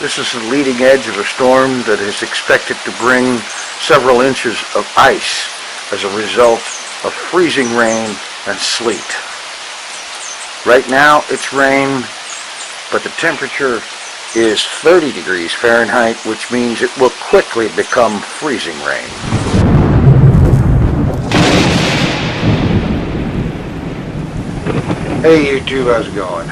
This is the leading edge of a storm that is expected to bring several inches of ice as a result of freezing rain and sleet. Right now it's rain, but the temperature is 30 degrees Fahrenheit, which means it will quickly become freezing rain. Hey YouTube, how's it going?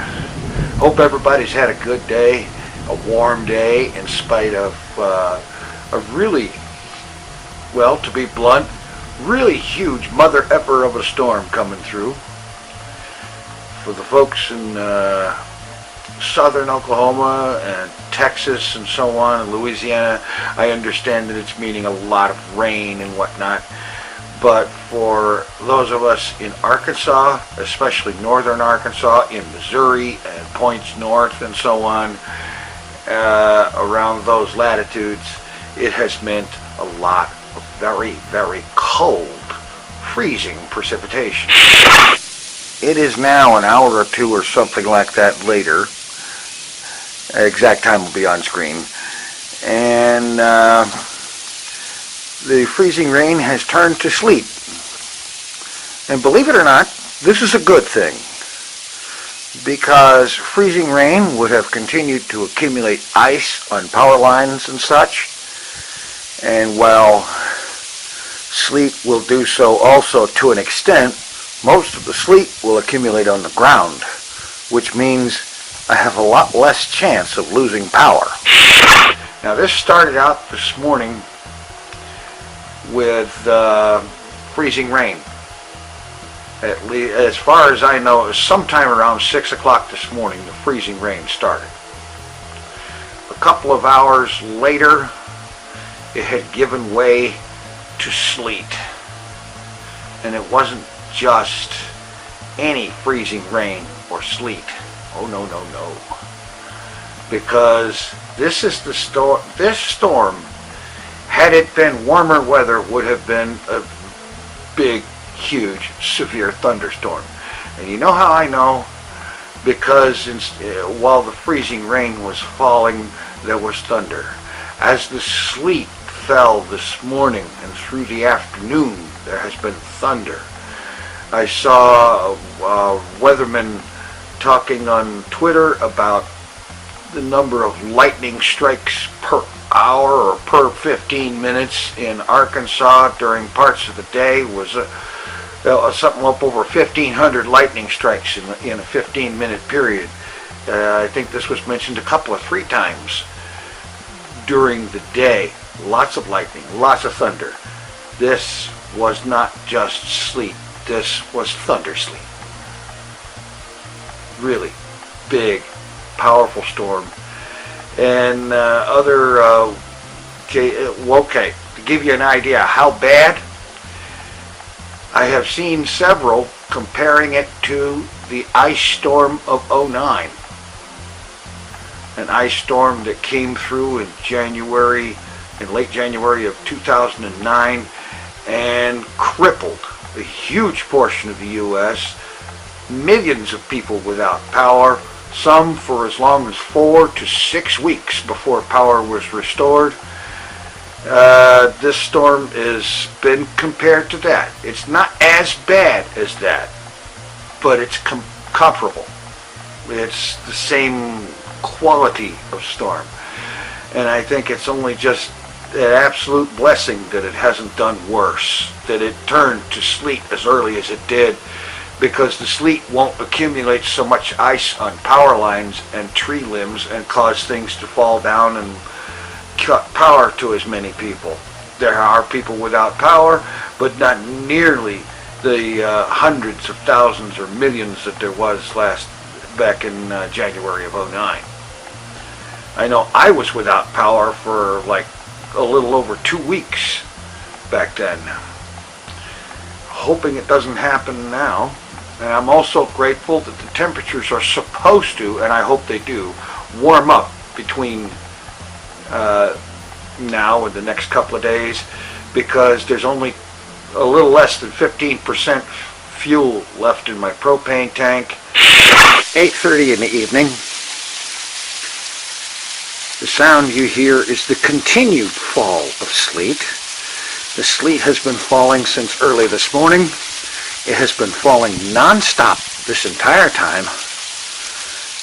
Hope everybody's had a good day, a warm day, in spite of a really, well, to be blunt, really huge mother effer of a storm coming through. For the folks in southern Oklahoma and Texas and so on, and Louisiana, I understand that it's meaning a lot of rain and whatnot. But for those of us in Arkansas, especially northern Arkansas, in Missouri and points north and so on, around those latitudes, it has meant a lot of very, very cold, freezing precipitation. It is now an hour or two or something like that later. Exact time will be on screen. And the freezing rain has turned to sleet. And believe it or not, this is a good thing, because freezing rain would have continued to accumulate ice on power lines and such, and while sleet will do so also to an extent, most of the sleet will accumulate on the ground, which means I have a lot less chance of losing power. Now this started out this morning with freezing rain. At least, as far as I know, it was sometime around 6 o'clock this morning the freezing rain started. A couple of hours later, it had given way to sleet. And it wasn't just any freezing rain or sleet. Oh no, no, no. Because this is the storm. This storm, had it been warmer weather, would have been a big, huge, severe thunderstorm. And you know how I know? Because while the freezing rain was falling, there was thunder. As the sleet fell this morning and through the afternoon, there has been thunder. I saw weathermen talking on Twitter about the number of lightning strikes per hour or per 15 minutes in Arkansas during parts of the day was something up over 1,500 lightning strikes in a 15-minute period. I think this was mentioned a couple of 3 times during the day. Lots of lightning, lots of thunder. This was not just sleet. This was ThunderSleet. Really big, powerful storm. And okay, to give you an idea how bad, I have seen several comparing it to the ice storm of '09. An ice storm that came through in late January of 2009 and crippled a huge portion of the U.S., millions of people without power, some for as long as 4 to 6 weeks before power was restored. This storm has been compared to that. It's not as bad as that, but it's comparable. It's the same quality of storm. And I think it's only just an absolute blessing that it hasn't done worse, that it turned to sleet as early as it did, because the sleet won't accumulate so much ice on power lines and tree limbs and cause things to fall down and cut power to as many people. There are people without power, but not nearly the hundreds of thousands or millions that there was back in January of '09. I know I was without power for like a little over 2 weeks back then. Hoping it doesn't happen now. And I'm also grateful that the temperatures are supposed to, and I hope they do, warm up between now and the next couple of days, because there's only a little less than 15% fuel left in my propane tank. 8:30 in the evening. The sound you hear is the continued fall of sleet. The sleet has been falling since early this morning. It has been falling non-stop this entire time.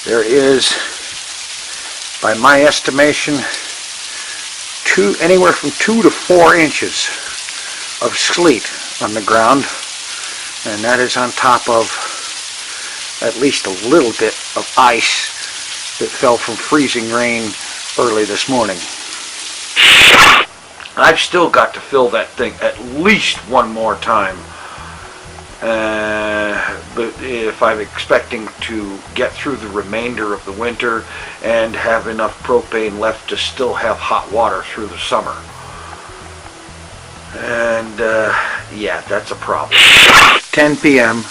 There is, by my estimation, anywhere from 2 to 4 inches of sleet on the ground, and that is on top of at least a little bit of ice that fell from freezing rain early this morning. I've still got to fill that thing at least one more time, but if I'm expecting to get through the remainder of the winter and have enough propane left to still have hot water through the summer. And yeah, that's a problem. 10 p.m.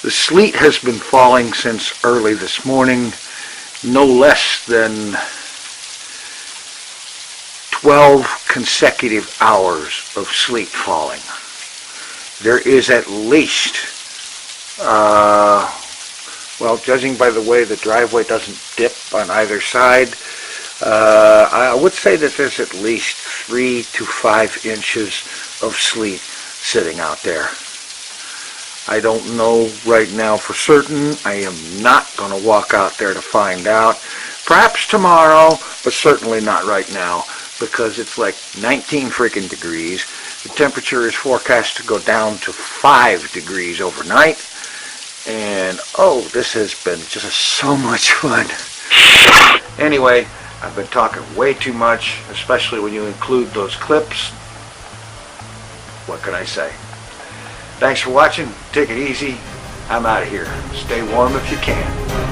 The sleet has been falling since early this morning, no less than 12 consecutive hours of sleet falling. There is at least, well, judging by the way the driveway doesn't dip on either side, I would say that there's at least 3 to 5 inches of sleet sitting out there. I don't know right now for certain. I am not going to walk out there to find out. Perhaps tomorrow, but certainly not right now, because it's like 19 freaking degrees. The temperature is forecast to go down to 5 degrees overnight. And oh, this has been just so much fun. Anyway, I've been talking way too much, especially when you include those clips. What can I say? Thanks for watching. Take it easy. I'm out of here. Stay warm if you can.